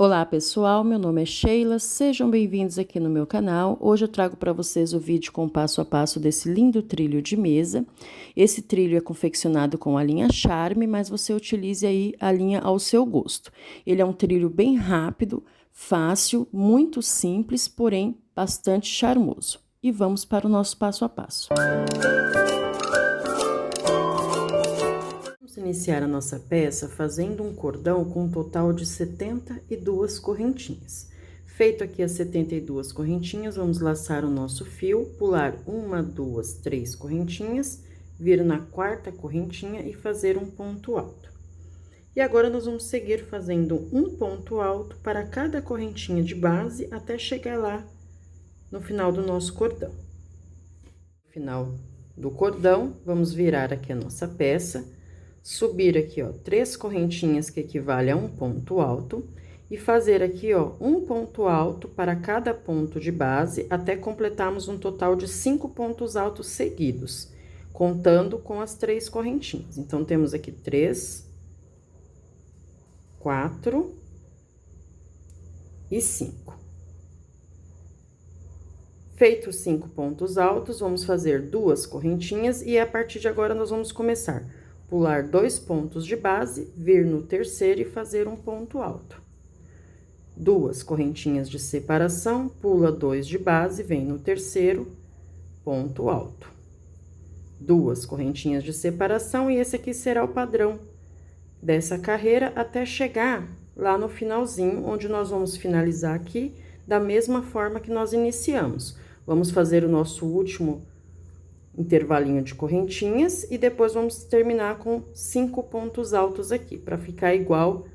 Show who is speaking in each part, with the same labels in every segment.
Speaker 1: Olá pessoal, meu nome é Sheila, sejam bem-vindos aqui no meu canal. Hoje eu trago para vocês o vídeo com o passo a passo desse lindo trilho de mesa. Esse trilho é confeccionado com a linha Charme, mas você utilize aí a linha ao seu gosto. Ele é um trilho bem rápido, fácil, muito simples, porém bastante charmoso. E vamos para o nosso passo a passo. Vamos iniciar a nossa peça fazendo um cordão com um total de 72 correntinhas. Feito aqui as 72 correntinhas, vamos laçar o nosso fio, pular uma, duas, três correntinhas, vir na quarta correntinha e fazer um ponto alto. E agora, nós vamos seguir fazendo um ponto alto para cada correntinha de base até chegar lá no final do nosso cordão. No final do cordão, vamos virar aqui a nossa peça, subir aqui, ó, 3 correntinhas que equivale a um ponto alto e fazer aqui, ó, um ponto alto para cada ponto de base até completarmos um total de 5 pontos altos seguidos, contando com as 3 correntinhas. Então, temos aqui 3, 4 e 5. Feitos 5 pontos altos, vamos fazer 2 correntinhas e a partir de agora nós vamos começar pular 2 pontos de base, vir no terceiro e fazer um ponto alto. 2 correntinhas de separação, pula 2 de base, vem no terceiro, ponto alto. 2 correntinhas de separação e esse aqui será o padrão dessa carreira até chegar lá no finalzinho, onde nós vamos finalizar aqui da mesma forma que nós iniciamos. Vamos fazer o nosso último intervalinho de correntinhas e depois vamos terminar com 5 pontos altos aqui, para ficar igual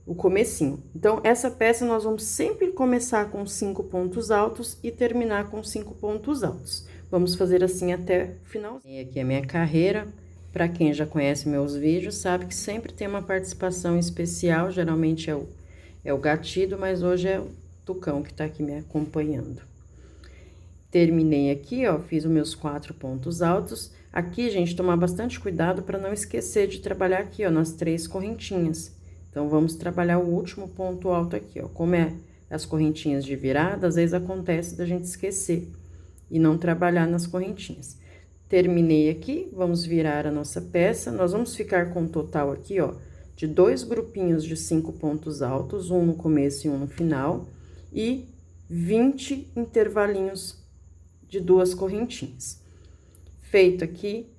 Speaker 1: o comecinho. Então, essa peça nós vamos sempre começar com 5 pontos altos e terminar com 5 pontos altos. Vamos fazer assim até o final. E aqui é a minha carreira. Para quem já conhece meus vídeos, sabe que sempre tem uma participação especial, geralmente é o Gatido, mas hoje é o Tucão que tá aqui me acompanhando. Terminei aqui, ó, fiz os meus 4 pontos altos. Aqui, gente, tomar bastante cuidado para não esquecer de trabalhar aqui, ó, nas 3 correntinhas. Então, vamos trabalhar o último ponto alto aqui, ó. Como é as correntinhas de virada, às vezes acontece da gente esquecer e não trabalhar nas correntinhas. Terminei aqui, vamos virar a nossa peça. Nós vamos ficar com um total aqui, ó, de 2 grupinhos de 5 pontos altos, um no começo e um no final, e 20 intervalinhos de 2 correntinhas. Feito aqui,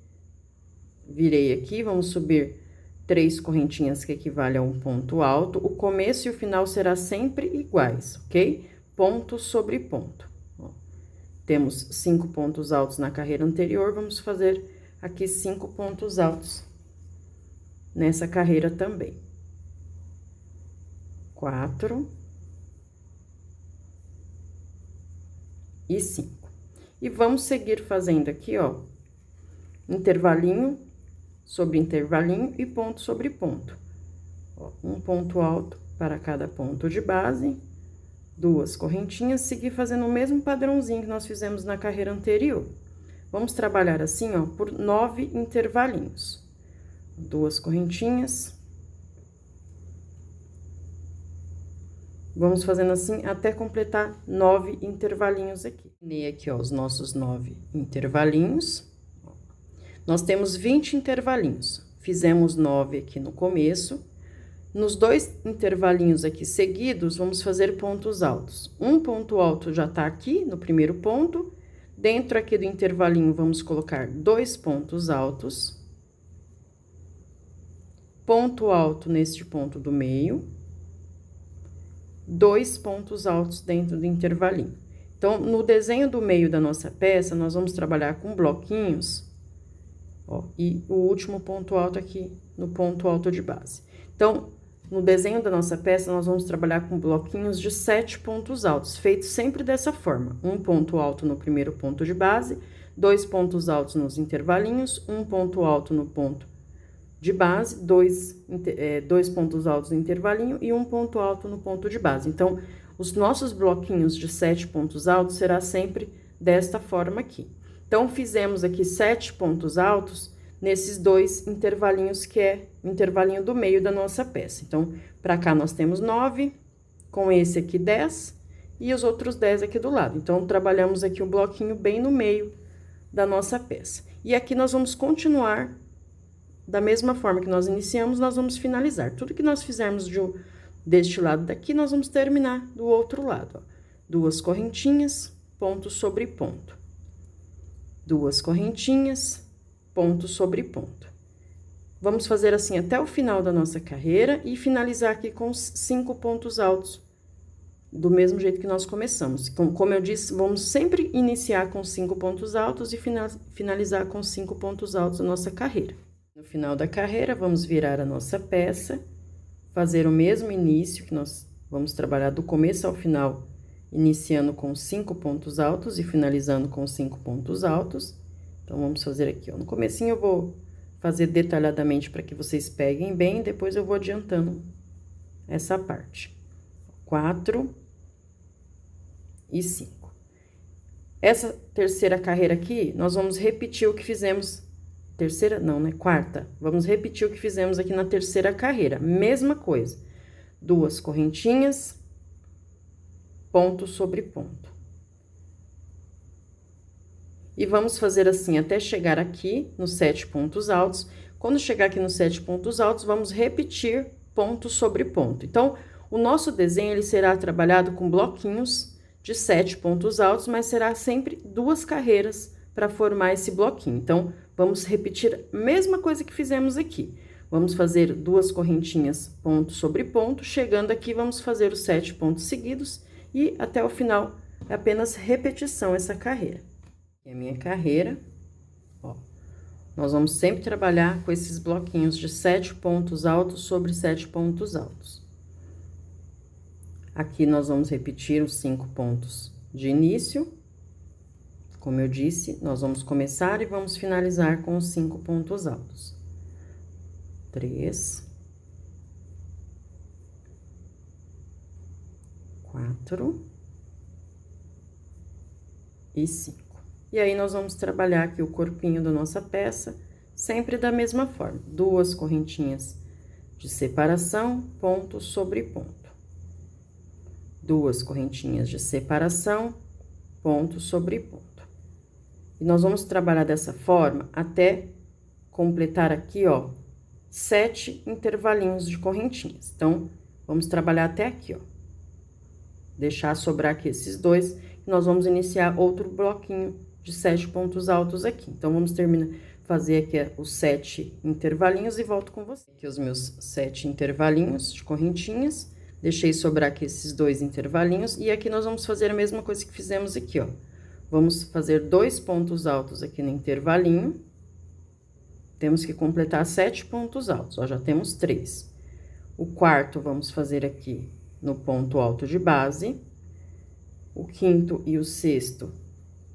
Speaker 1: virei aqui, vamos subir 3 correntinhas que equivale a um ponto alto. O começo e o final será sempre iguais, ok? Ponto sobre ponto. Ó, temos 5 pontos altos na carreira anterior, vamos fazer aqui 5 pontos altos nessa carreira também. 4 e 5. E vamos seguir fazendo aqui, ó, intervalinho sobre intervalinho e ponto sobre ponto. Ó, um ponto alto para cada ponto de base, 2 correntinhas, seguir fazendo o mesmo padrãozinho que nós fizemos na carreira anterior. Vamos trabalhar assim, ó, por 9 intervalinhos. 2 correntinhas. Vamos fazendo assim até completar 9 intervalinhos aqui. Terminei aqui, ó, os nossos 9 intervalinhos. Nós temos 20 intervalinhos. Fizemos 9 aqui no começo. Nos 2 intervalinhos aqui seguidos, vamos fazer pontos altos. Um ponto alto já tá aqui no primeiro ponto. Dentro aqui do intervalinho, vamos colocar 2 pontos altos. Ponto alto neste ponto do meio. 2 pontos altos dentro do intervalinho. Então, no desenho do meio da nossa peça, nós vamos trabalhar com bloquinhos, ó, e o último ponto alto aqui no ponto alto de base. Então, no desenho da nossa peça, nós vamos trabalhar com bloquinhos de 7 pontos altos, feitos sempre dessa forma. Um ponto alto no primeiro ponto de base, 2 pontos altos nos intervalinhos, um ponto alto no ponto de base, 2 pontos altos no intervalinho e um ponto alto no ponto de base. Então, os nossos bloquinhos de 7 pontos altos será sempre desta forma aqui. Então, fizemos aqui 7 pontos altos nesses 2 intervalinhos, que é o intervalinho do meio da nossa peça. Então, para cá nós temos 9, com esse aqui 10 e os outros 10 aqui do lado. Então, trabalhamos aqui um bloquinho bem no meio da nossa peça. E aqui nós vamos continuar da mesma forma que nós iniciamos, nós vamos finalizar. Tudo que nós fizermos deste lado daqui, nós vamos terminar do outro lado, ó. 2 correntinhas, ponto sobre ponto. 2 correntinhas, ponto sobre ponto. Vamos fazer assim até o final da nossa carreira e finalizar aqui com 5 pontos altos, do mesmo jeito que nós começamos. Como eu disse, vamos sempre iniciar com 5 pontos altos e finalizar com 5 pontos altos a nossa carreira. No final da carreira, vamos virar a nossa peça, fazer o mesmo início, que nós vamos trabalhar do começo ao final, iniciando com 5 pontos altos e finalizando com 5 pontos altos. Então, vamos fazer aqui, ó. No comecinho eu vou fazer detalhadamente para que vocês peguem bem, depois eu vou adiantando essa parte. 4 e 5. Essa terceira carreira aqui, nós vamos repetir o que fizemos... Terceira, não, né? Quarta. Vamos repetir o que fizemos aqui na terceira carreira. Mesma coisa. 2 correntinhas, ponto sobre ponto. E vamos fazer assim até chegar aqui nos 7 pontos altos. Quando chegar aqui nos 7 pontos altos, vamos repetir ponto sobre ponto. Então, o nosso desenho, ele será trabalhado com bloquinhos de 7 pontos altos, mas será sempre 2 carreiras para formar esse bloquinho. Então, vamos repetir a mesma coisa que fizemos aqui. Vamos fazer 2 correntinhas, ponto sobre ponto. Chegando aqui, vamos fazer os 7 pontos seguidos e até o final é apenas repetição essa carreira. Aqui é a minha carreira, ó. Nós vamos sempre trabalhar com esses bloquinhos de 7 pontos altos sobre 7 pontos altos. Aqui nós vamos repetir os 5 pontos de início. Como eu disse, nós vamos começar e vamos finalizar com os 5 pontos altos. 3, 4 e 5. E aí, nós vamos trabalhar aqui o corpinho da nossa peça, sempre da mesma forma. 2 correntinhas de separação, ponto sobre ponto. 2 correntinhas de separação, ponto sobre ponto. E nós vamos trabalhar dessa forma até completar aqui, ó, 7 intervalinhos de correntinhas. Então, vamos trabalhar até aqui, ó. Deixar sobrar aqui esses 2, e nós vamos iniciar outro bloquinho de 7 pontos altos aqui. Então, vamos fazer aqui os 7 intervalinhos e volto com vocês. Aqui os meus 7 intervalinhos de correntinhas. Deixei sobrar aqui esses 2 intervalinhos, e aqui nós vamos fazer a mesma coisa que fizemos aqui, ó. Vamos fazer 2 pontos altos aqui no intervalinho. Temos que completar 7 pontos altos, ó, já temos 3. O quarto, vamos fazer aqui no ponto alto de base. O quinto e o sexto,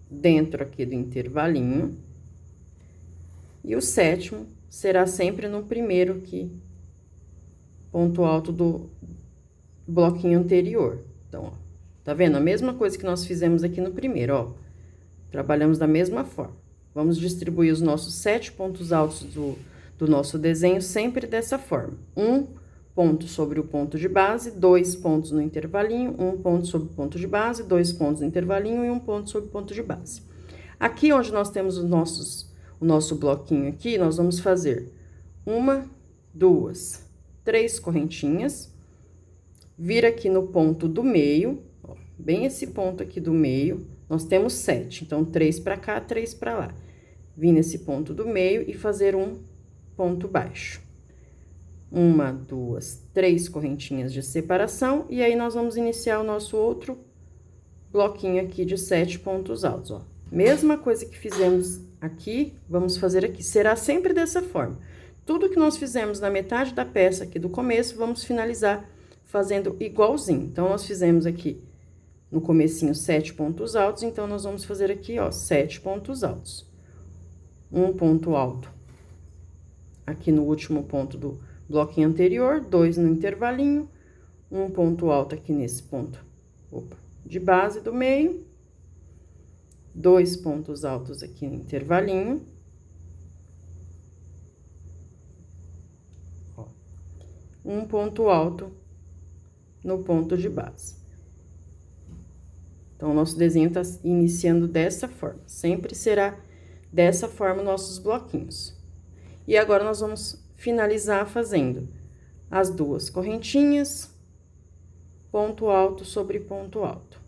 Speaker 1: dentro aqui do intervalinho. E o sétimo será sempre no primeiro aqui, ponto alto do bloquinho anterior. Então, ó, tá vendo? A mesma coisa que nós fizemos aqui no primeiro, ó. Trabalhamos da mesma forma. Vamos distribuir os nossos 7 pontos altos do nosso desenho sempre dessa forma. 1 ponto sobre o ponto de base, 2 pontos no intervalinho, 1 ponto sobre o ponto de base, 2 pontos no intervalinho e 1 ponto sobre o ponto de base. Aqui onde nós temos o nosso bloquinho aqui, nós vamos fazer 1, 2, 3 correntinhas, vir aqui no ponto do meio, ó, bem esse ponto aqui do meio. Nós temos 7, então 3 para cá, 3 para lá. Vim nesse ponto do meio e fazer um ponto baixo. 1, 2, 3 correntinhas de separação, e aí nós vamos iniciar o nosso outro bloquinho aqui de 7 pontos altos, ó. Mesma coisa que fizemos aqui, vamos fazer aqui. Será sempre dessa forma. Tudo que nós fizemos na metade da peça aqui do começo, vamos finalizar fazendo igualzinho. Então, nós fizemos aqui no comecinho 7 pontos altos, então, nós vamos fazer aqui, ó, 7 pontos altos. Um ponto alto aqui no último ponto do bloquinho anterior, 2 no intervalinho, um ponto alto aqui nesse ponto, de base do meio, 2 pontos altos aqui no intervalinho, ó, um ponto alto no ponto de base. Então, o nosso desenho tá iniciando dessa forma. Sempre será dessa forma nossos bloquinhos. E agora, nós vamos finalizar fazendo as duas correntinhas, ponto alto sobre ponto alto.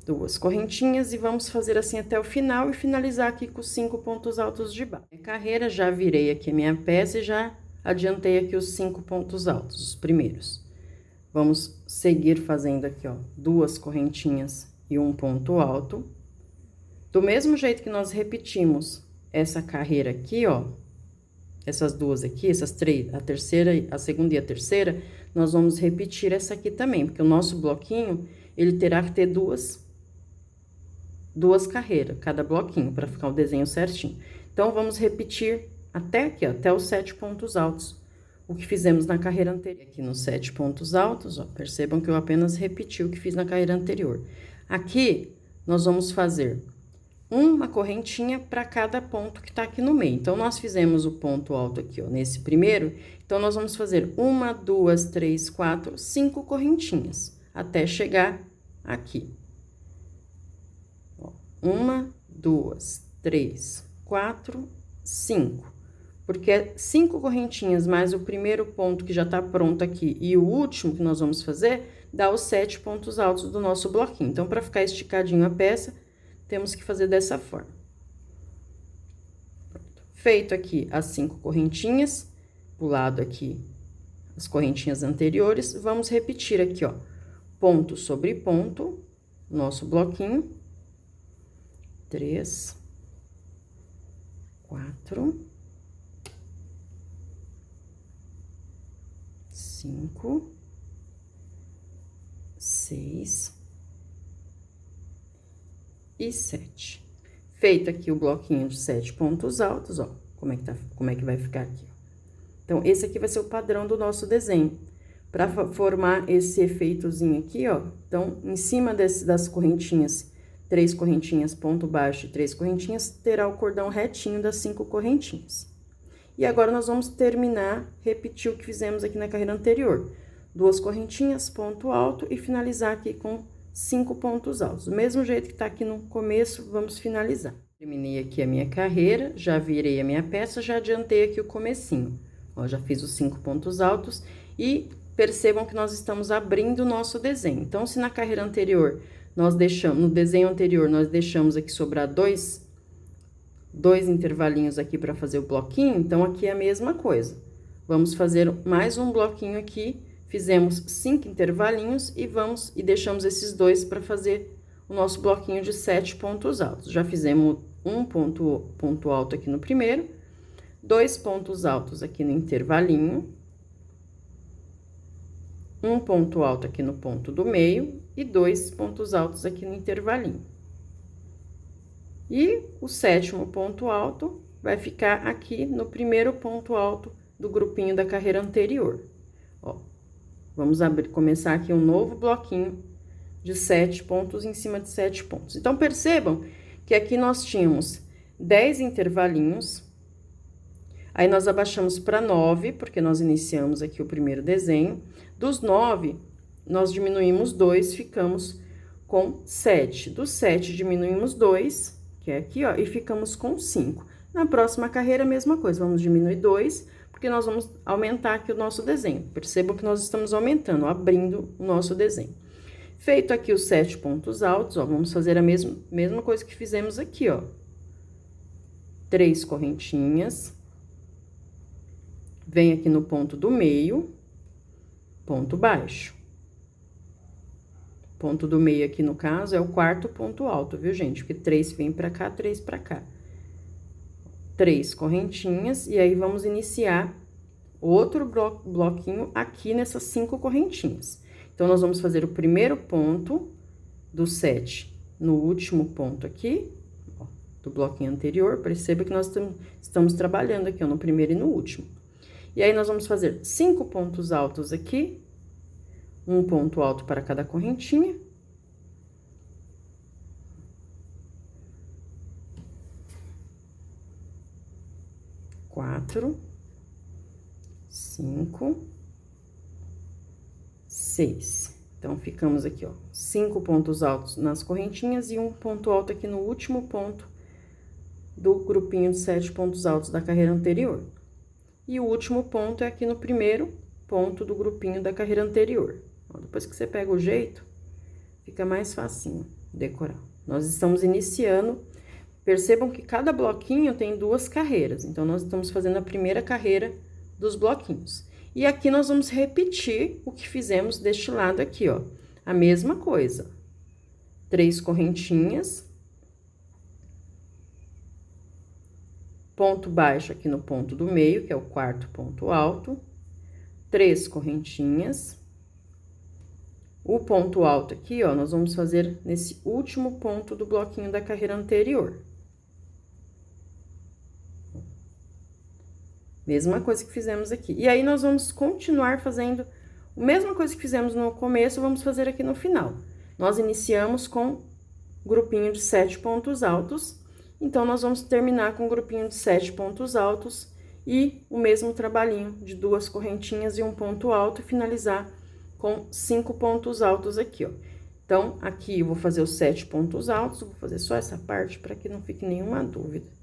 Speaker 1: Duas correntinhas e vamos fazer assim até o final e finalizar aqui com os 5 pontos altos de base. Minha carreira, já virei aqui a minha peça e já adiantei aqui os 5 pontos altos, os primeiros. Vamos seguir fazendo aqui, ó, duas correntinhas e um ponto alto. Do mesmo jeito que nós repetimos essa carreira aqui, ó, essas duas aqui, essas três, a terceira, a segunda e a terceira, nós vamos repetir essa aqui também, porque o nosso bloquinho, ele terá que ter duas carreiras, cada bloquinho, para ficar o desenho certinho. Então, vamos repetir até aqui, ó, até os 7 pontos altos, o que fizemos na carreira anterior. Aqui nos 7 pontos altos, ó, percebam que eu apenas repeti o que fiz na carreira anterior. Aqui, nós vamos fazer uma correntinha para cada ponto que tá aqui no meio. Então, nós fizemos o ponto alto aqui, ó, nesse primeiro. Então, nós vamos fazer 1, 2, 3, 4, 5 correntinhas, até chegar aqui. 1, 2, 3, 4, 5. Porque é 5 correntinhas mais o primeiro ponto que já tá pronto aqui e o último que nós vamos fazer, dá os 7 pontos altos do nosso bloquinho. Então, para ficar esticadinho a peça, temos que fazer dessa forma. Feito aqui as 5 correntinhas, pulado aqui as correntinhas anteriores, vamos repetir aqui, ó, ponto sobre ponto, nosso bloquinho. 3, 4, 5, 6 e 7. Feito aqui o bloquinho de 7 pontos altos, ó, como é que vai ficar aqui, ó. Então, esse aqui vai ser o padrão do nosso desenho. Para formar esse efeitozinho aqui, ó, então, em cima das correntinhas, 3 correntinhas, ponto baixo e 3 correntinhas, terá o cordão retinho das 5 correntinhas. E agora, nós vamos terminar, repetir o que fizemos aqui na carreira anterior. 2 correntinhas, ponto alto e finalizar aqui com 5 pontos altos. Do mesmo jeito que tá aqui no começo, vamos finalizar. Terminei aqui a minha carreira, já virei a minha peça, já adiantei aqui o comecinho. Ó, já fiz os 5 pontos altos e percebam que nós estamos abrindo o nosso desenho. Então, se na carreira anterior, no desenho anterior, nós deixamos aqui sobrar dois intervalinhos aqui para fazer o bloquinho, então, aqui é a mesma coisa. Vamos fazer mais um bloquinho aqui, fizemos 5 intervalinhos e deixamos esses dois para fazer o nosso bloquinho de 7 pontos altos. Já fizemos um ponto alto aqui no primeiro, 2 pontos altos aqui no intervalinho, um ponto alto aqui no ponto do meio e 2 pontos altos aqui no intervalinho. E o 7º ponto alto vai ficar aqui no primeiro ponto alto do grupinho da carreira anterior. Ó, vamos começar aqui um novo bloquinho de 7 pontos em cima de 7 pontos. Então, percebam que aqui nós tínhamos 10 intervalinhos, aí nós abaixamos para 9, porque nós iniciamos aqui o primeiro desenho. Dos 9, nós diminuímos 2, ficamos com 7. Dos 7, diminuímos 2, que é aqui, ó, e ficamos com 5. Na próxima carreira, a mesma coisa, vamos diminuir 2, porque nós vamos aumentar aqui o nosso desenho. Percebam que nós estamos aumentando, abrindo o nosso desenho. Feito aqui os 7 pontos altos, ó, vamos fazer a mesma coisa que fizemos aqui, ó. 3 correntinhas. Vem aqui no ponto do meio, ponto baixo. Ponto do meio aqui, no caso, é o 4º ponto alto, viu, gente? Porque 3 vem pra cá, 3 pra cá. 3 correntinhas, e aí vamos iniciar outro bloquinho aqui nessas 5 correntinhas. Então, nós vamos fazer o primeiro ponto do 7 no último ponto aqui, ó, do bloquinho anterior. Perceba que nós estamos trabalhando aqui, ó, no primeiro e no último. E aí, nós vamos fazer 5 pontos altos aqui, um ponto alto para cada correntinha. Quatro, 5, 6. Então, ficamos aqui, ó, 5 pontos altos nas correntinhas e um ponto alto aqui no último ponto do grupinho de 7 pontos altos da carreira anterior. E o último ponto é aqui no primeiro ponto do grupinho da carreira anterior. Ó, depois que você pega o jeito, fica mais facinho decorar. Nós estamos iniciando, percebam que cada bloquinho tem 2 carreiras, então, nós estamos fazendo a primeira carreira dos bloquinhos. E aqui nós vamos repetir o que fizemos deste lado aqui, ó, a mesma coisa. 3 correntinhas, ponto baixo aqui no ponto do meio, que é o quarto ponto alto, 3 correntinhas. O ponto alto aqui, ó, nós vamos fazer nesse último ponto do bloquinho da carreira anterior. Mesma coisa que fizemos aqui. E aí, nós vamos continuar fazendo a mesma coisa que fizemos no começo, vamos fazer aqui no final. Nós iniciamos com grupinho de 7 pontos altos, então, nós vamos terminar com um grupinho de 7 pontos altos e o mesmo trabalhinho de 2 correntinhas e um ponto alto e finalizar com 5 pontos altos aqui, ó. Então, aqui eu vou fazer os 7 pontos altos, vou fazer só essa parte para que não fique nenhuma dúvida.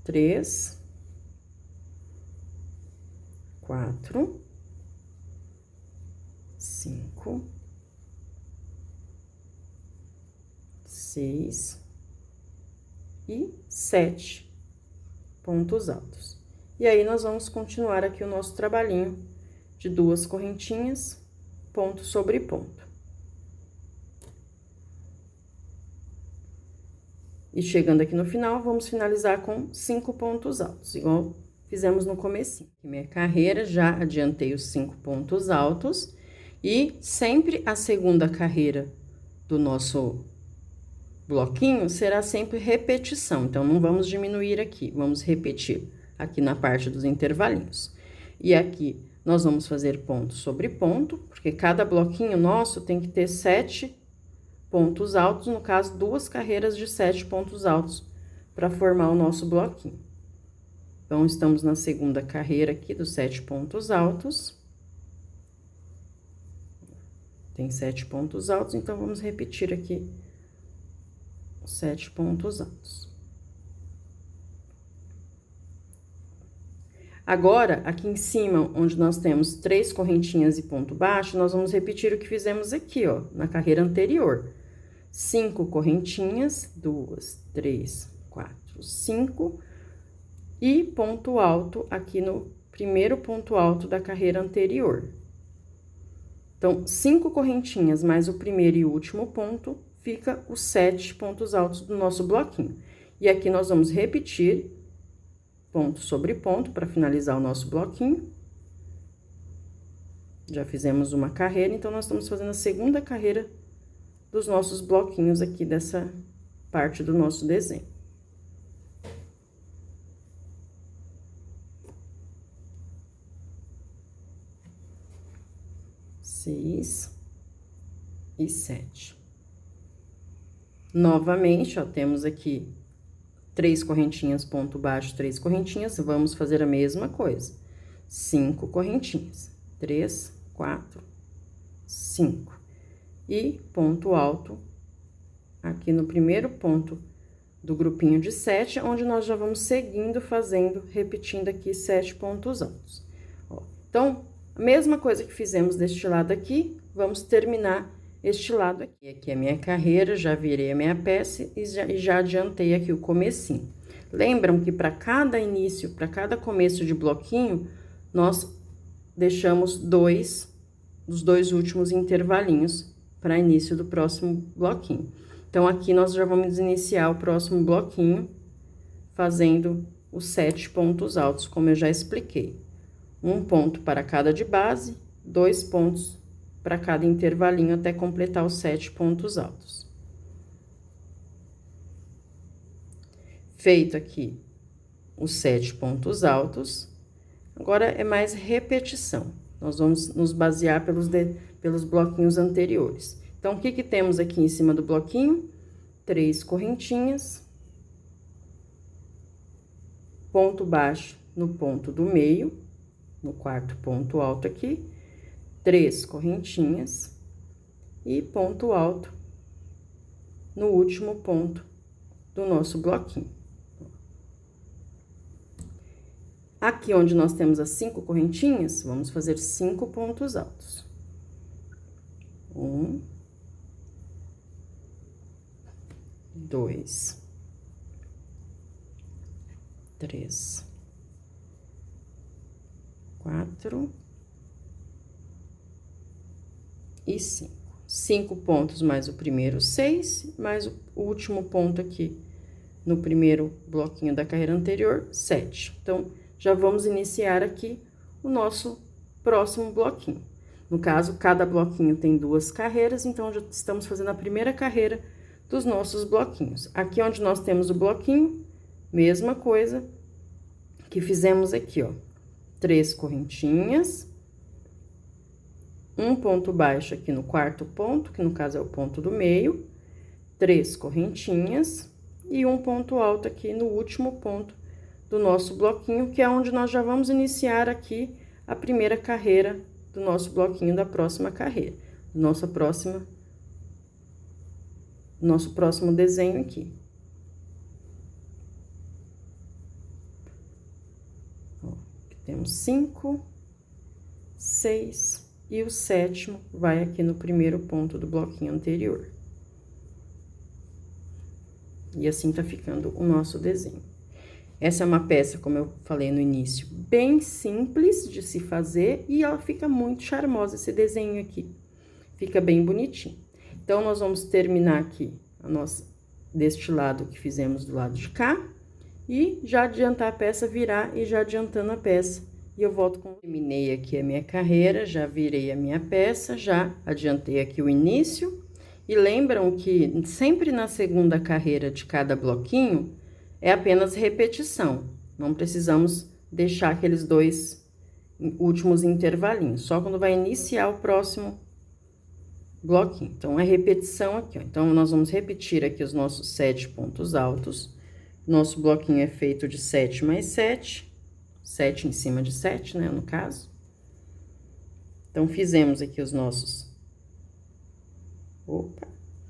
Speaker 1: 3, 4, 5, 6 e 7 pontos altos. E aí, nós vamos continuar aqui o nosso trabalhinho de 2 correntinhas, ponto sobre ponto. E chegando aqui no final, vamos finalizar com 5 pontos altos, igual fizemos no comecinho. Minha carreira, já adiantei os 5 pontos altos e sempre a segunda carreira do nosso bloquinho será sempre repetição. Então, não vamos diminuir aqui, vamos repetir aqui na parte dos intervalinhos. E aqui, nós vamos fazer ponto sobre ponto, porque cada bloquinho nosso tem que ter 7 pontos altos, no caso, 2 carreiras de 7 pontos altos, para formar o nosso bloquinho. Então, estamos na segunda carreira aqui dos 7 pontos altos. Tem 7 pontos altos, então, vamos repetir aqui os 7 pontos altos. Agora, aqui em cima, onde nós temos 3 correntinhas e ponto baixo, nós vamos repetir o que fizemos aqui, ó, na carreira anterior. 5 correntinhas, 2, 3, 4, 5, e ponto alto aqui no primeiro ponto alto da carreira anterior. Então, 5 correntinhas mais o primeiro e último ponto, fica os 7 pontos altos do nosso bloquinho. E aqui nós vamos repetir ponto sobre ponto para finalizar o nosso bloquinho. Já fizemos uma carreira, então, nós estamos fazendo a segunda carreira dos nossos bloquinhos aqui dessa parte do nosso desenho. Seis e 7. Novamente, ó, temos aqui 3 correntinhas, ponto baixo, 3 correntinhas, vamos fazer a mesma coisa. 5 correntinhas, 3, 4, 5. E ponto alto aqui no primeiro ponto do grupinho de 7, onde nós já vamos seguindo fazendo, repetindo aqui 7 pontos altos. Ó, então, a mesma coisa que fizemos deste lado aqui, vamos terminar este lado aqui. Aqui é a minha carreira, já virei a minha peça e já adiantei aqui o comecinho. Lembram que para cada início, para cada começo de bloquinho, nós deixamos os 2 últimos intervalinhos para início do próximo bloquinho. Então, aqui nós já vamos iniciar o próximo bloquinho fazendo os 7 pontos altos, como eu já expliquei. Um ponto para cada de base, 2 pontos para cada intervalinho até completar os 7 pontos altos. Feito aqui os 7 pontos altos, agora é mais repetição. Nós vamos nos basear pelos bloquinhos anteriores. Então, o que temos aqui em cima do bloquinho? 3 correntinhas, ponto baixo no ponto do meio, no quarto ponto alto aqui, 3 correntinhas e ponto alto no último ponto do nosso bloquinho. Aqui onde nós temos as 5 correntinhas, vamos fazer 5 pontos altos. 1, 2, 3, 4 e 5. 5 pontos mais o primeiro 6, mais o último ponto aqui no primeiro bloquinho da carreira anterior, 7. Então, já vamos iniciar aqui o nosso próximo bloquinho. No caso, cada bloquinho tem 2 carreiras, então já estamos fazendo a primeira carreira dos nossos bloquinhos. Aqui onde nós temos o bloquinho, mesma coisa que fizemos aqui, ó. 3 correntinhas, um ponto baixo aqui no quarto ponto, que no caso é o ponto do meio, 3 correntinhas e um ponto alto aqui no último ponto do nosso bloquinho, que é onde nós já vamos iniciar aqui a primeira carreira do nosso bloquinho da próxima carreira, nosso próximo desenho aqui. Ó, aqui temos 5, 6 e o 7º vai aqui no primeiro ponto do bloquinho anterior. E assim tá ficando o nosso desenho. Essa é uma peça, como eu falei no início, bem simples de se fazer e ela fica muito charmosa, esse desenho aqui. Fica bem bonitinho. Então, nós vamos terminar aqui deste lado que fizemos do lado de cá e já adiantar a peça, virar e já adiantando a peça. E eu volto com... Terminei aqui a minha carreira, já virei a minha peça, já adiantei aqui o início. E lembram que sempre na segunda carreira de cada bloquinho, é apenas repetição, não precisamos deixar aqueles 2 últimos intervalinhos, só quando vai iniciar o próximo bloquinho. Então, é repetição aqui, ó. Então, nós vamos repetir aqui os nossos 7 pontos altos. Nosso bloquinho é feito de 7 mais 7, 7 em cima de 7, né, no caso. Então, fizemos aqui os nossos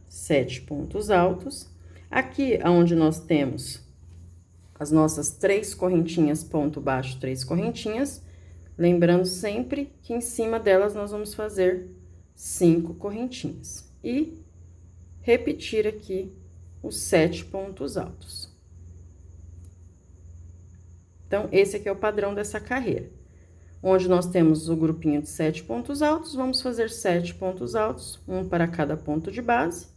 Speaker 1: 7 pontos altos. Aqui, onde nós temos as nossas 3 correntinhas, ponto baixo, 3 correntinhas, lembrando sempre que em cima delas nós vamos fazer 5 correntinhas. E repetir aqui os 7 pontos altos. Então, esse aqui é o padrão dessa carreira. Onde nós temos o grupinho de 7 pontos altos, vamos fazer 7 pontos altos, um para cada ponto de base.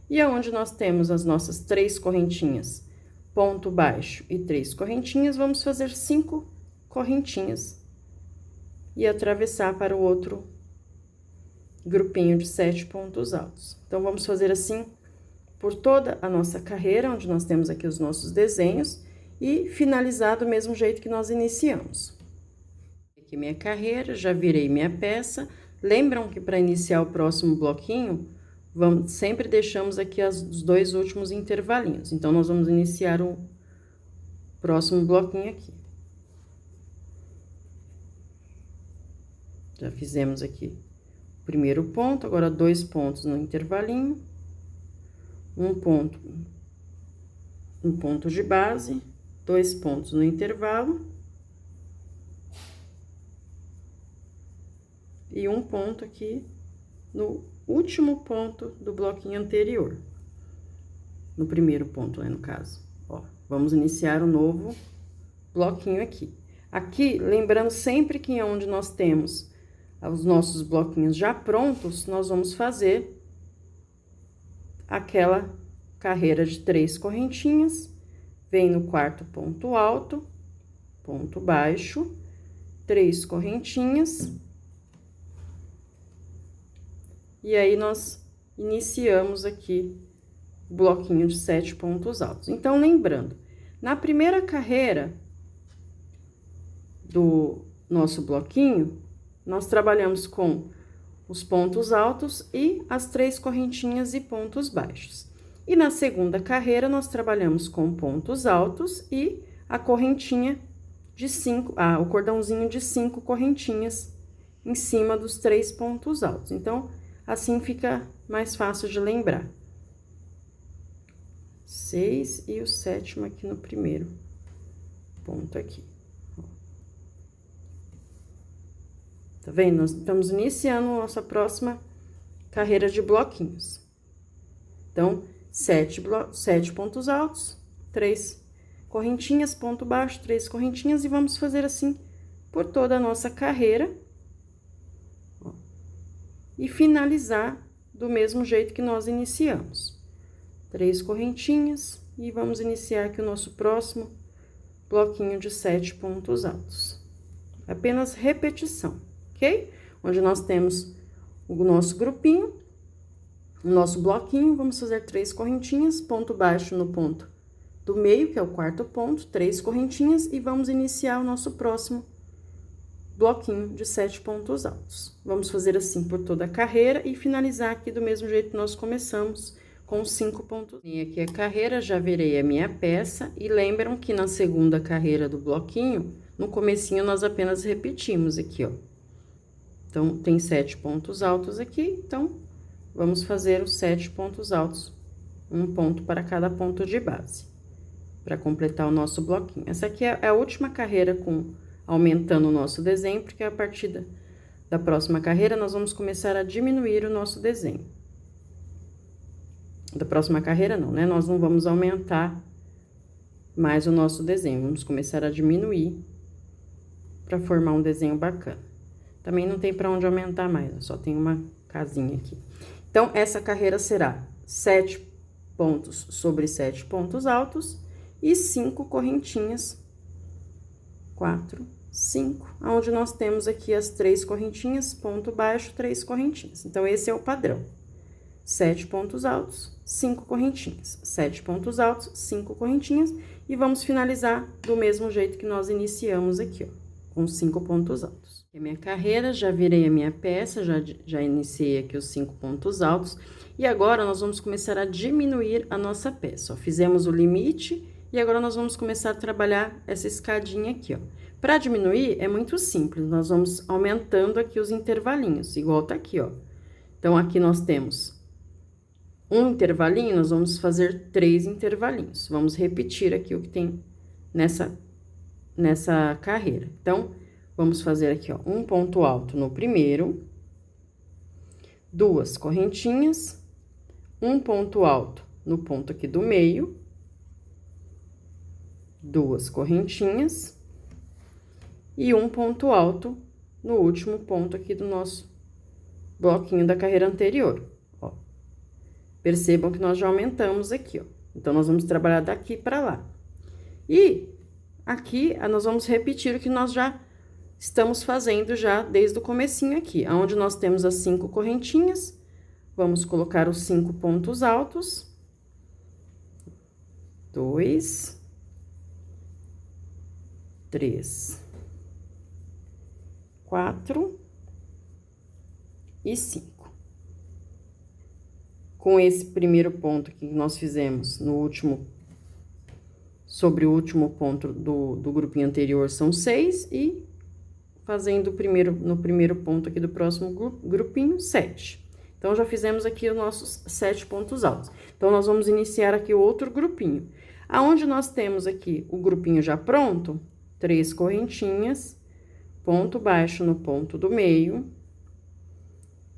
Speaker 1: E aonde nós temos as nossas 3 correntinhas, ponto baixo e 3 correntinhas, vamos fazer 5 correntinhas e atravessar para o outro grupinho de 7 pontos altos. Então, vamos fazer assim por toda a nossa carreira, onde nós temos aqui os nossos desenhos, e finalizar do mesmo jeito que nós iniciamos. Aqui minha carreira, já virei minha peça. Lembram que para iniciar o próximo bloquinho, sempre deixamos aqui os 2 últimos intervalinhos. Então, nós vamos iniciar o próximo bloquinho aqui. Já fizemos aqui o primeiro ponto, agora 2 pontos no intervalinho. Um ponto de base, 2 pontos no intervalo. E um ponto aqui no último ponto do bloquinho anterior. No primeiro ponto, né, no caso. Ó, vamos iniciar um novo bloquinho aqui. Aqui, lembrando sempre que onde nós temos os nossos bloquinhos já prontos, nós vamos fazer aquela carreira de 3 correntinhas, vem no quarto ponto alto, ponto baixo, 3 correntinhas. E aí, nós iniciamos aqui o bloquinho de 7 pontos altos. Então, lembrando, na primeira carreira do nosso bloquinho, nós trabalhamos com os pontos altos e as 3 correntinhas e pontos baixos. E na segunda carreira, nós trabalhamos com pontos altos e a correntinha de 5, o cordãozinho de 5 correntinhas em cima dos 3 pontos altos. Então, assim fica mais fácil de lembrar. 6 e o 7º aqui no primeiro ponto aqui. Tá vendo? Nós estamos iniciando a nossa próxima carreira de bloquinhos. Então, 7 pontos altos, 3 correntinhas, ponto baixo, 3 correntinhas, e vamos fazer assim por toda a nossa carreira. Ó, e finalizar do mesmo jeito que nós iniciamos. 3 correntinhas, e vamos iniciar aqui o nosso próximo bloquinho de 7 pontos altos. Apenas repetição, ok? Onde nós temos o nosso grupinho, o nosso bloquinho, vamos fazer 3 correntinhas, ponto baixo no ponto do meio, que é o 4º ponto, 3 correntinhas, e vamos iniciar o nosso próximo bloquinho de 7 pontos altos. Vamos fazer assim por toda a carreira e finalizar aqui do mesmo jeito que nós começamos, com 5 pontos. E aqui a carreira, já virei a minha peça, e lembram que na segunda carreira do bloquinho, no comecinho nós apenas repetimos aqui, ó. Então, tem 7 pontos altos aqui, então, vamos fazer os 7 pontos altos, um ponto para cada ponto de base, para completar o nosso bloquinho. Essa aqui é a última carreira aumentando o nosso desenho, porque a partir da próxima carreira, nós vamos começar a diminuir o nosso desenho. Da próxima carreira, não, né? Nós não vamos aumentar mais o nosso desenho, vamos começar a diminuir para formar um desenho bacana. Também não tem para onde aumentar mais, só tem uma casinha aqui. Então, essa carreira será 7 pontos sobre 7 pontos altos e 5 correntinhas, 4, 5, onde nós temos aqui as 3 correntinhas, ponto baixo, 3 correntinhas. Então, esse é o padrão. 7 pontos altos, 5 correntinhas. 7 pontos altos, 5 correntinhas. E vamos finalizar do mesmo jeito que nós iniciamos aqui, ó, com 5 pontos altos. A minha carreira, já virei a minha peça, já iniciei aqui os 5 pontos altos. E agora, nós vamos começar a diminuir a nossa peça, ó. Fizemos o limite e agora nós vamos começar a trabalhar essa escadinha aqui, ó. Para diminuir, é muito simples, nós vamos aumentando aqui os intervalinhos, igual tá aqui, ó. Então, aqui nós temos um intervalinho, nós vamos fazer 3 intervalinhos. Vamos repetir aqui o que tem nessa carreira. Então, vamos fazer aqui, ó, um ponto alto no primeiro, 2 correntinhas, um ponto alto no ponto aqui do meio, 2 correntinhas e um ponto alto no último ponto aqui do nosso bloquinho da carreira anterior, ó. Percebam que nós já aumentamos aqui, ó. Então, nós vamos trabalhar daqui para lá. E aqui, nós vamos repetir o que nós já estamos fazendo já desde o comecinho aqui, onde nós temos as 5 correntinhas, vamos colocar os 5 pontos altos, 2, 3, 4 e 5. Com esse primeiro ponto que nós fizemos no último, sobre o último ponto do grupinho anterior, são 6, e fazendo no primeiro ponto aqui do próximo grupinho, 7. Então, já fizemos aqui os nossos 7 pontos altos. Então, nós vamos iniciar aqui o outro grupinho. Aonde nós temos aqui o grupinho já pronto, 3 correntinhas, ponto baixo no ponto do meio,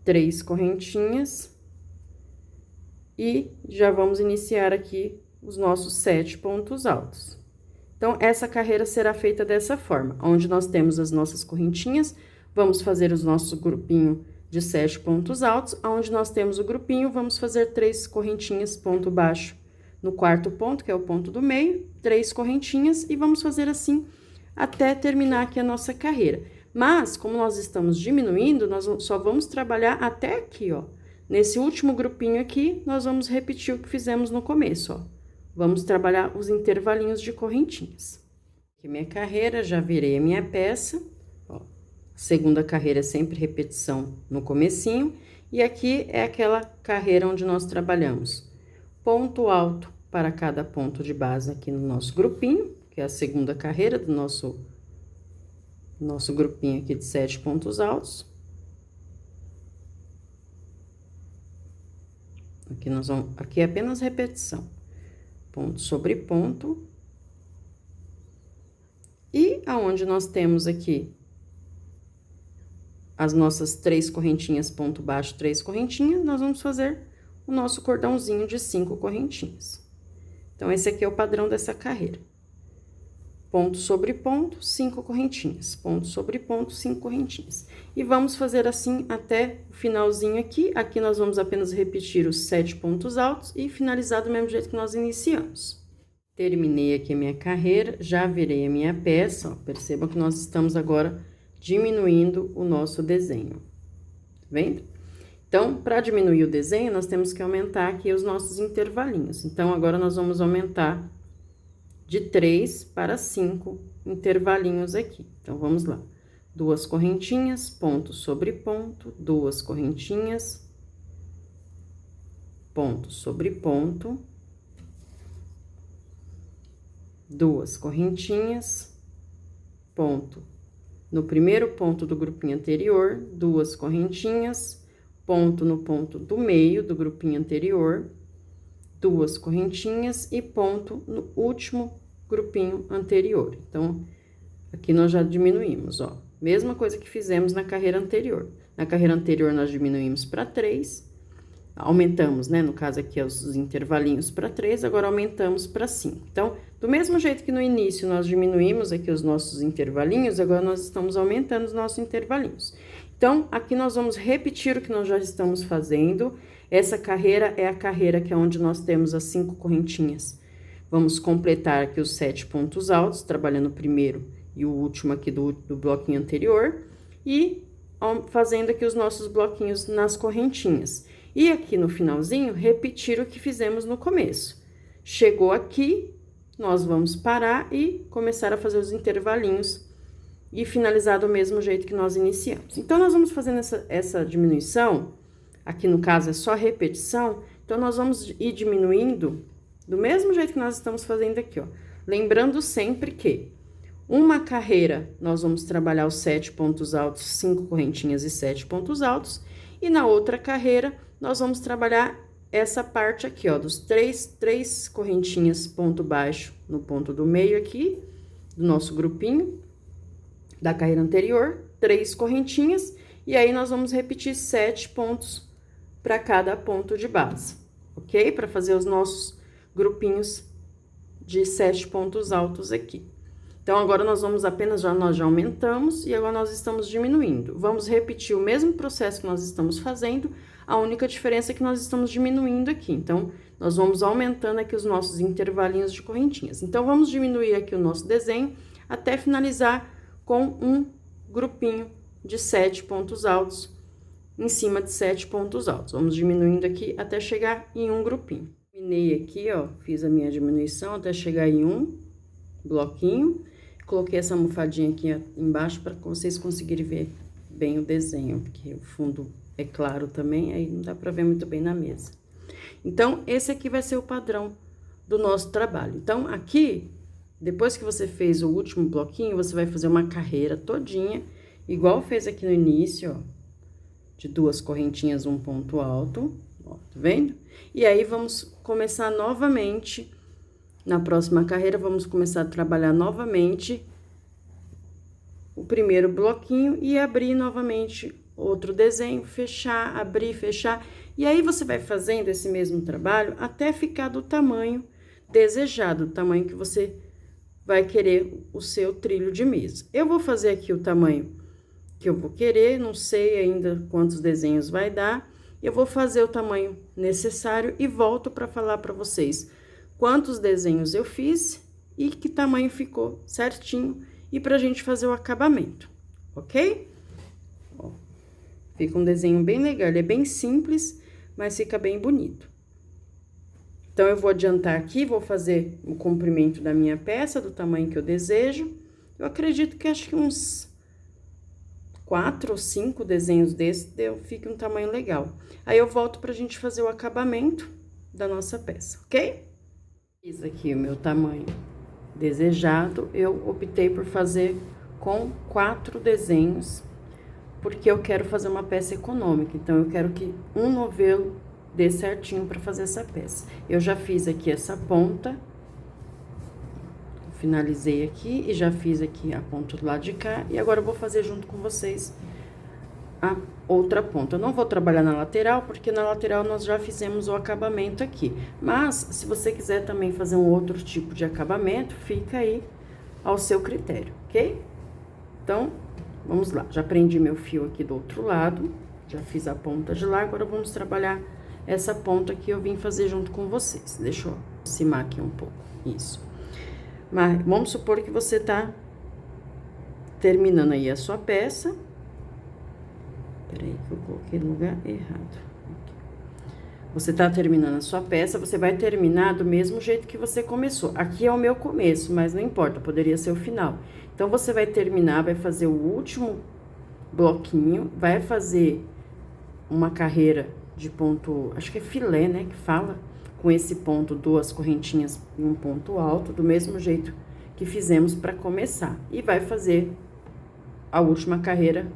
Speaker 1: 3 correntinhas, e já vamos iniciar aqui os nossos 7 pontos altos. Então, essa carreira será feita dessa forma, onde nós temos as nossas correntinhas, vamos fazer o nosso grupinho de 7 pontos altos, onde nós temos o grupinho, vamos fazer 3 correntinhas, ponto baixo no 4º ponto, que é o ponto do meio, 3 correntinhas, e vamos fazer assim até terminar aqui a nossa carreira. Mas, como nós estamos diminuindo, nós só vamos trabalhar até aqui, ó. Nesse último grupinho aqui, nós vamos repetir o que fizemos no começo, ó. Vamos trabalhar os intervalinhos de correntinhas. Aqui minha carreira, já virei a minha peça, ó. Segunda carreira é sempre repetição no comecinho, e aqui é aquela carreira onde nós trabalhamos ponto alto para cada ponto de base aqui no nosso grupinho, que é a segunda carreira do nosso nosso grupinho aqui de 7 pontos altos. Aqui é apenas repetição. Ponto sobre ponto. E aonde nós temos aqui as nossas 3 correntinhas, ponto baixo, 3 correntinhas, nós vamos fazer o nosso cordãozinho de 5 correntinhas. Então, esse aqui é o padrão dessa carreira. Ponto sobre ponto, 5 correntinhas. Ponto sobre ponto, 5 correntinhas. E vamos fazer assim até o finalzinho aqui. Aqui nós vamos apenas repetir os 7 pontos altos e finalizar do mesmo jeito que nós iniciamos. Terminei aqui a minha carreira, já virei a minha peça, ó. Percebam que nós estamos agora diminuindo o nosso desenho. Tá vendo? Então, para diminuir o desenho, nós temos que aumentar aqui os nossos intervalinhos. Então, agora nós vamos aumentar de 3 para 5 intervalinhos aqui. Então, vamos lá. 2 correntinhas, ponto sobre ponto, 2 correntinhas, ponto sobre ponto, 2 correntinhas, ponto no primeiro ponto do grupinho anterior, 2 correntinhas, ponto no ponto do meio do grupinho anterior, 2 correntinhas e ponto no último grupinho anterior. Então, aqui nós já diminuímos, ó. Mesma coisa que fizemos na carreira anterior. Na carreira anterior, nós diminuímos para 3, aumentamos, né? No caso aqui, os intervalinhos para 3, agora aumentamos para 5. Então, do mesmo jeito que no início nós diminuímos aqui os nossos intervalinhos, agora nós estamos aumentando os nossos intervalinhos. Então, aqui nós vamos repetir o que nós já estamos fazendo. Essa carreira é a carreira que é onde nós temos as 5 correntinhas. Vamos completar aqui os 7 pontos altos, trabalhando o primeiro e o último aqui do bloquinho anterior. E fazendo aqui os nossos bloquinhos nas correntinhas. E aqui no finalzinho, repetir o que fizemos no começo. Chegou aqui, nós vamos parar e começar a fazer os intervalinhos e finalizar do mesmo jeito que nós iniciamos. Então, nós vamos fazendo essa diminuição, aqui no caso é só repetição, então nós vamos ir diminuindo do mesmo jeito que nós estamos fazendo aqui, ó. Lembrando sempre que uma carreira nós vamos trabalhar os 7 pontos altos, 5 correntinhas e 7 pontos altos, e na outra carreira nós vamos trabalhar essa parte aqui, ó, dos 3 correntinhas, ponto baixo no ponto do meio aqui, do nosso grupinho, da carreira anterior, 3 correntinhas, e aí nós vamos repetir 7 pontos para cada ponto de base, ok? Para fazer os nossos grupinhos de 7 pontos altos aqui. Então, agora nós vamos apenas, nós já aumentamos e agora nós estamos diminuindo. Vamos repetir o mesmo processo que nós estamos fazendo, a única diferença é que nós estamos diminuindo aqui. Então, nós vamos aumentando aqui os nossos intervalinhos de correntinhas. Então, vamos diminuir aqui o nosso desenho até finalizar com um grupinho de 7 pontos altos em cima de 7 pontos altos. Vamos diminuindo aqui até chegar em um grupinho. Terminei aqui, ó, fiz a minha diminuição até chegar em um bloquinho. Coloquei essa almofadinha aqui embaixo para vocês conseguirem ver bem o desenho, porque o fundo é claro também, aí não dá para ver muito bem na mesa. Então, esse aqui vai ser o padrão do nosso trabalho. Então, aqui, depois que você fez o último bloquinho, você vai fazer uma carreira todinha, igual fez aqui no início, ó, de 2 correntinhas, um ponto alto, ó, tá vendo? E aí, vamos começar novamente. Na próxima carreira, vamos começar a trabalhar novamente o primeiro bloquinho e abrir novamente outro desenho, fechar, abrir, fechar. E aí, você vai fazendo esse mesmo trabalho até ficar do tamanho desejado, o tamanho que você vai querer o seu trilho de mesa. Eu vou fazer aqui o tamanho que eu vou querer, não sei ainda quantos desenhos vai dar. Eu vou fazer o tamanho necessário e volto para falar para vocês quantos desenhos eu fiz e que tamanho ficou certinho e pra gente fazer o acabamento, ok? Ó, fica um desenho bem legal, ele é bem simples, mas fica bem bonito. Então, eu vou adiantar aqui, vou fazer o comprimento da minha peça, do tamanho que eu desejo. Eu acredito que acho que uns 4 ou 5 desenhos desses fica um tamanho legal. Aí, eu volto pra gente fazer o acabamento da nossa peça, ok? Fiz aqui o meu tamanho desejado, eu optei por fazer com 4 desenhos, porque eu quero fazer uma peça econômica. Então, eu quero que um novelo dê certinho para fazer essa peça. Eu já fiz aqui essa ponta, finalizei aqui e já fiz aqui a ponta do lado de cá. E agora eu vou fazer junto com vocês a outra ponta. Eu não vou trabalhar na lateral, porque na lateral nós já fizemos o acabamento aqui. Mas, se você quiser também fazer um outro tipo de acabamento, fica aí ao seu critério, ok? Então, vamos lá. Já prendi meu fio aqui do outro lado, já fiz a ponta de lá, agora vamos trabalhar essa ponta que eu vim fazer junto com vocês. Deixa eu aproximar aqui um pouco, isso. Mas vamos supor que você tá terminando aí a sua peça. Peraí que eu coloquei no lugar errado. Aqui. Você tá terminando a sua peça, você vai terminar do mesmo jeito que você começou. Aqui é o meu começo, mas não importa, poderia ser o final. Então, você vai terminar, vai fazer o último bloquinho, vai fazer uma carreira de ponto, acho que é filé, né, que fala, com esse ponto, 2 correntinhas e um ponto alto, do mesmo jeito que fizemos para começar. E vai fazer a última carreira,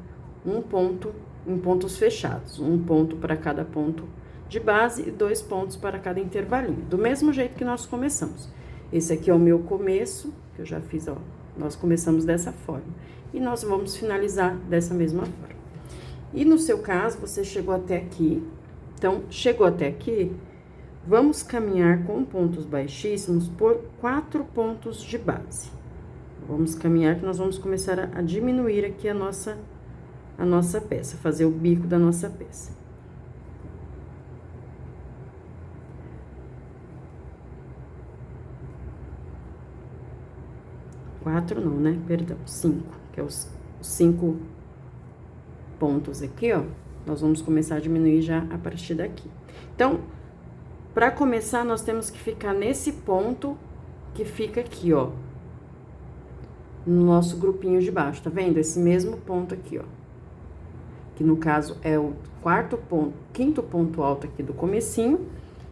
Speaker 1: um ponto em pontos fechados, um ponto para cada ponto de base e 2 pontos para cada intervalinho, do mesmo jeito que nós começamos. Esse aqui é o meu começo, que eu já fiz, ó, nós começamos dessa forma. E nós vamos finalizar dessa mesma forma. E no seu caso, você chegou até aqui, então, chegou até aqui, vamos caminhar com pontos baixíssimos por 4 pontos de base. Vamos caminhar que nós vamos começar a diminuir aqui a nossa peça, fazer o bico da nossa peça. Quatro não, né? Perdão, 5, que é os 5 pontos aqui, ó. Nós vamos começar a diminuir já a partir daqui. Então, para começar, nós temos que ficar nesse ponto que fica aqui, ó. No nosso grupinho de baixo, tá vendo? Esse mesmo ponto aqui, ó. Que no caso é o quinto ponto alto aqui do comecinho.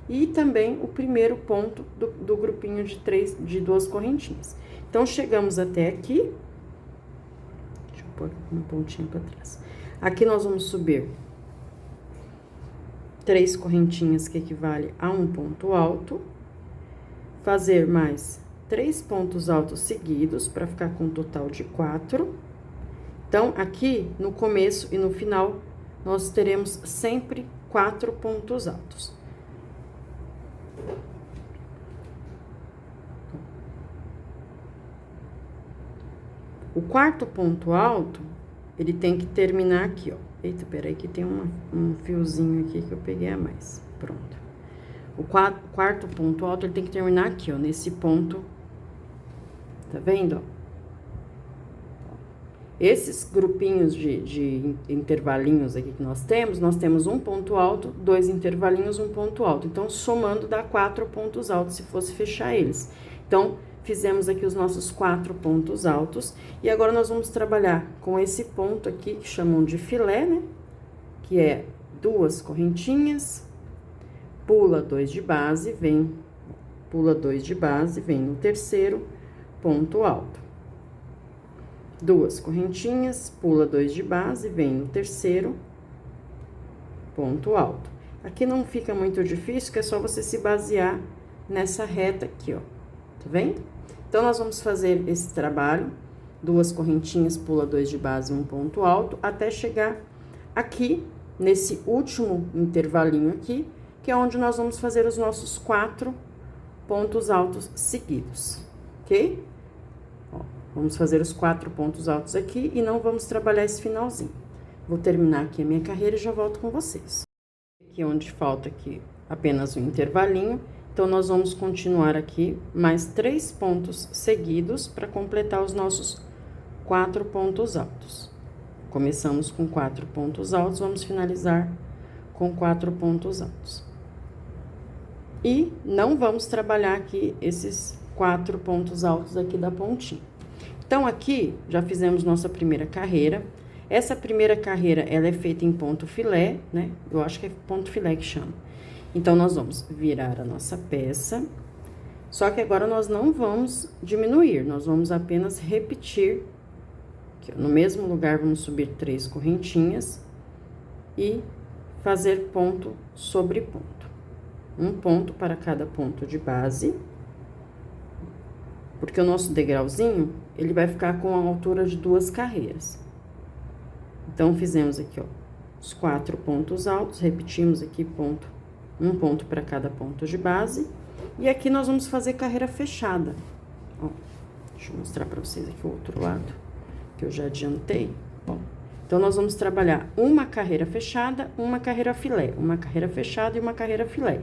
Speaker 1: E também o primeiro ponto do grupinho de 2 correntinhas. Então, chegamos até aqui. Deixa eu pôr um pontinho para trás. Aqui nós vamos subir 3 correntinhas, que equivale a um ponto alto. Fazer mais 3 pontos altos seguidos, para ficar com um total de 4. Então, aqui, no começo e no final, nós teremos sempre 4 pontos altos. O quarto ponto alto, ele tem que terminar aqui, ó. Eita, peraí, que tem um fiozinho aqui que eu peguei a mais. Pronto. O quarto ponto alto, ele tem que terminar aqui, ó, nesse ponto. Tá vendo, ó? Esses grupinhos de intervalinhos aqui que nós temos um ponto alto, 2 intervalinhos, um ponto alto. Então, somando dá 4 pontos altos, se fosse fechar eles. Então, fizemos aqui os nossos 4 pontos altos. E agora, nós vamos trabalhar com esse ponto aqui, que chamam de filé, né? Que é 2 correntinhas, pula 2 de base, pula 2 de base, vem no terceiro ponto alto. 2 correntinhas, pula 2 de base, vem no terceiro ponto alto. Aqui não fica muito difícil, que é só você se basear nessa reta aqui, ó. Tá vendo? Então, nós vamos fazer esse trabalho, 2 correntinhas, pula 2 de base, um ponto alto, até chegar aqui, nesse último intervalinho aqui, que é onde nós vamos fazer os nossos 4 pontos altos seguidos, ok? Vamos fazer os 4 pontos altos aqui e não vamos trabalhar esse finalzinho. Vou terminar aqui a minha carreira e já volto com vocês. Aqui onde falta aqui apenas um intervalinho, então, nós vamos continuar aqui mais 3 pontos seguidos para completar os nossos 4 pontos altos. Começamos com 4 pontos altos, vamos finalizar com 4 pontos altos. E não vamos trabalhar aqui esses 4 pontos altos aqui da pontinha. Então, aqui, já fizemos nossa primeira carreira. Essa primeira carreira, ela é feita em ponto filé, né? Eu acho que é ponto filé que chama. Então, nós vamos virar a nossa peça. Só que agora, nós não vamos diminuir, nós vamos apenas repetir Aqui, ó, no mesmo lugar, vamos subir 3 correntinhas e fazer ponto sobre ponto. Um ponto para cada ponto de base, porque o nosso degrauzinho, ele vai ficar com a altura de 2 carreiras. Então, fizemos aqui, ó, os 4 pontos altos, repetimos aqui um ponto para cada ponto de base. E aqui nós vamos fazer carreira fechada. Ó, deixa eu mostrar para vocês aqui o outro lado, que eu já adiantei. Ó, então, nós vamos trabalhar uma carreira fechada, uma carreira filé, uma carreira fechada e uma carreira filé.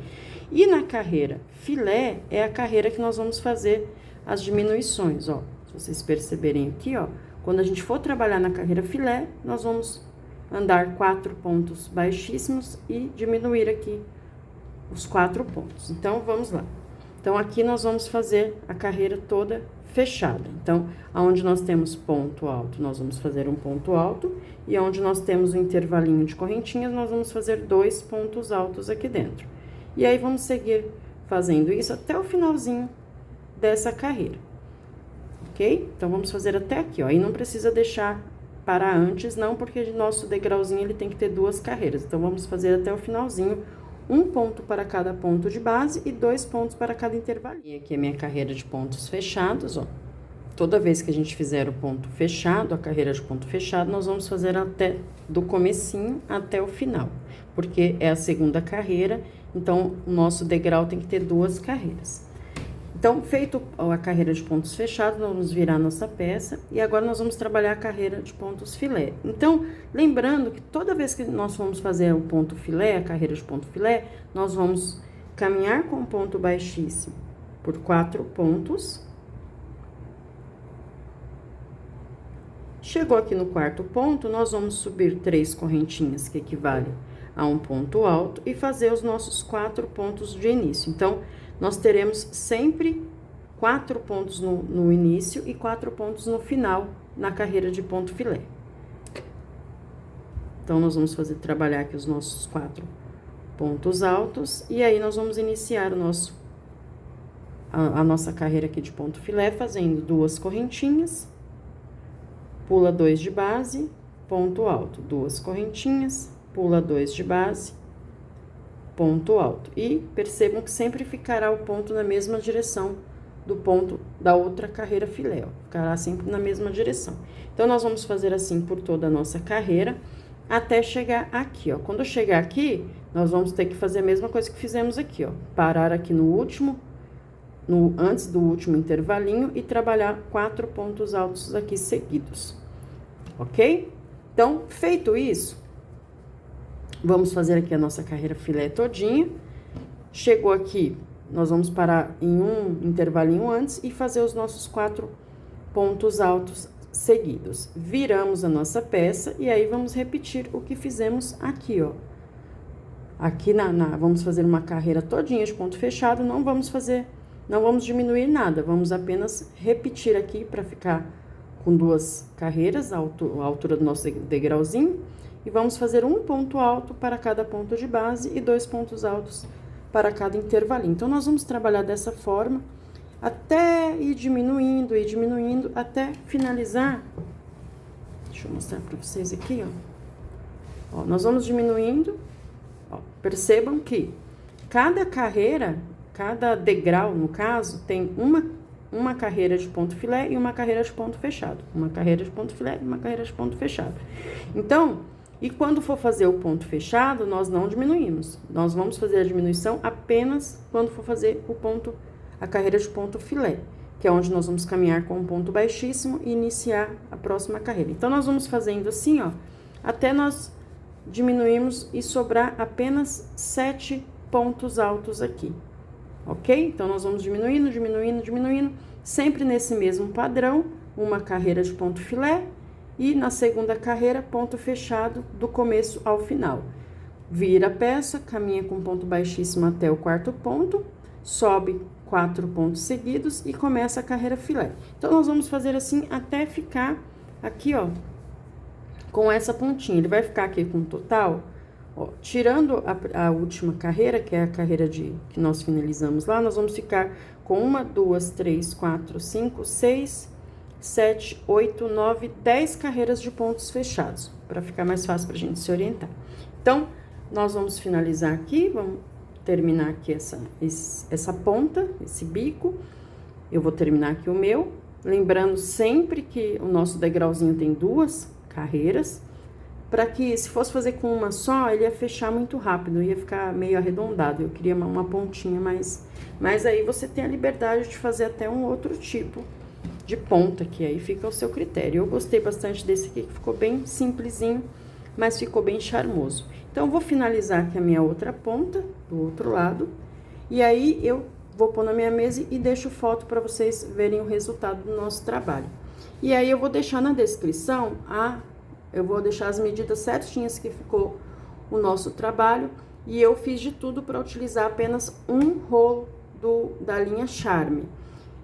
Speaker 1: E na carreira filé, é a carreira que nós vamos fazer as diminuições, ó. Se vocês perceberem aqui, ó, quando a gente for trabalhar na carreira filé, nós vamos andar 4 pontos baixíssimos e diminuir aqui os 4 pontos. Então, vamos lá. Então, aqui nós vamos fazer a carreira toda fechada. Então, aonde nós temos ponto alto, nós vamos fazer um ponto alto, e onde nós temos o intervalinho de correntinhas, nós vamos fazer 2 pontos altos aqui dentro. E aí, vamos seguir fazendo isso até o finalzinho dessa carreira, ok? Então, vamos fazer até aqui, ó, e não precisa deixar para antes, não, porque o nosso degrauzinho, ele tem que ter 2 carreiras. Então, vamos fazer até o finalzinho, um ponto para cada ponto de base e 2 pontos para cada intervalinho. E aqui é minha carreira de pontos fechados, ó. Toda vez que a gente fizer o ponto fechado, a carreira de ponto fechado, nós vamos fazer até do comecinho até o final, porque é a segunda carreira, então o nosso degrau tem que ter 2 carreiras. Então, feito a carreira de pontos fechados, nós vamos virar nossa peça e agora nós vamos trabalhar a carreira de pontos filé. Então, lembrando que toda vez que nós vamos fazer o ponto filé, a carreira de ponto filé, nós vamos caminhar com um ponto baixíssimo por 4 pontos. Chegou aqui no 4º ponto, nós vamos subir 3 correntinhas, que equivale a um ponto alto, e fazer os nossos 4 pontos de início. Então, nós teremos sempre 4 pontos no início e 4 pontos no final, na carreira de ponto filé. Então, nós vamos trabalhar aqui os nossos 4 pontos altos, e aí nós vamos iniciar a nossa carreira aqui de ponto filé, fazendo 2 correntinhas, pula 2 de base, ponto alto, 2 correntinhas, pula 2 de base, ponto alto. E percebam que sempre ficará o ponto na mesma direção do ponto da outra carreira filé, ó. Ficará sempre na mesma direção. Então, nós vamos fazer assim por toda a nossa carreira, até chegar aqui, ó. Quando chegar aqui, nós vamos ter que fazer a mesma coisa que fizemos aqui, ó. Parar aqui no último, antes do último intervalinho e trabalhar 4 pontos altos aqui seguidos, ok? Então, feito isso, vamos fazer aqui a nossa carreira filé todinha. Chegou aqui, nós vamos parar em um intervalinho antes e fazer os nossos 4 pontos altos seguidos. Viramos a nossa peça e aí vamos repetir o que fizemos aqui, ó. Aqui vamos fazer uma carreira todinha de ponto fechado, não vamos diminuir nada, vamos apenas repetir aqui para ficar com 2 carreiras, a altura do nosso degrauzinho. E vamos fazer um ponto alto para cada ponto de base e 2 pontos altos para cada intervalinho. Então, nós vamos trabalhar dessa forma até ir diminuindo, até finalizar. Deixa eu mostrar para vocês aqui, ó. Nós vamos diminuindo, ó. Percebam que cada carreira, cada degrau, no caso, tem uma carreira de ponto filé e uma carreira de ponto fechado. Uma carreira de ponto filé e uma carreira de ponto fechado. Então, e quando for fazer o ponto fechado, nós não diminuímos. Nós vamos fazer a diminuição apenas quando for fazer a carreira de ponto filé, que é onde nós vamos caminhar com um ponto baixíssimo e iniciar a próxima carreira. Então, nós vamos fazendo assim, ó, até nós diminuirmos e sobrar apenas 7 pontos altos aqui, ok? Então, nós vamos diminuindo, sempre nesse mesmo padrão, uma carreira de ponto filé, e na segunda carreira, ponto fechado do começo ao final. Vira a peça, caminha com ponto baixíssimo até o 4º ponto, sobe 4 pontos seguidos e começa a carreira filé. Então, nós vamos fazer assim até ficar aqui, ó, com essa pontinha. Ele vai ficar aqui com o total, ó, tirando a última carreira, que é a carreira que nós finalizamos lá, nós vamos ficar com 1, 2, 3, 4, 5, 6... 7, 8, 9, 10 carreiras de pontos fechados, para ficar mais fácil pra gente se orientar. Então, nós vamos finalizar aqui, vamos terminar aqui essa ponta, esse bico. Eu vou terminar aqui o meu, lembrando sempre que o nosso degrauzinho tem 2 carreiras, para que se fosse fazer com uma só, ele ia fechar muito rápido, ia ficar meio arredondado. Eu queria uma pontinha mais... Mas aí você tem a liberdade de fazer até um outro tipo de ponta, que aí fica ao seu critério. Eu gostei bastante desse aqui, que ficou bem simplesinho, mas ficou bem charmoso. Então, eu vou finalizar aqui a minha outra ponta, do outro lado, e aí eu vou pôr na minha mesa e deixo foto para vocês verem o resultado do nosso trabalho. E aí, eu vou deixar na descrição, eu vou deixar as medidas certinhas que ficou o nosso trabalho, e eu fiz de tudo para utilizar apenas um rolo da linha Charme.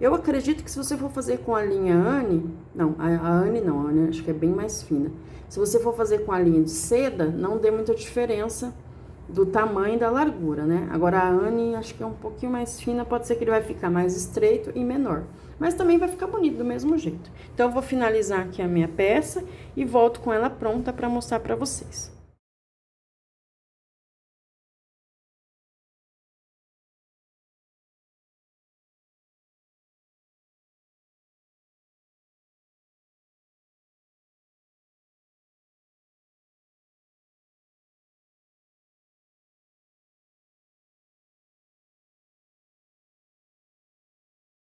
Speaker 1: Eu acredito que se você for fazer com a linha Anne, não, a Anne não, a Anne acho que é bem mais fina. Se você for fazer com a linha de seda, não dê muita diferença do tamanho e da largura, né? Agora, a Anne, acho que é um pouquinho mais fina, pode ser que ele vai ficar mais estreito e menor. Mas também vai ficar bonito do mesmo jeito. Então, eu vou finalizar aqui a minha peça e volto com ela pronta para mostrar para vocês.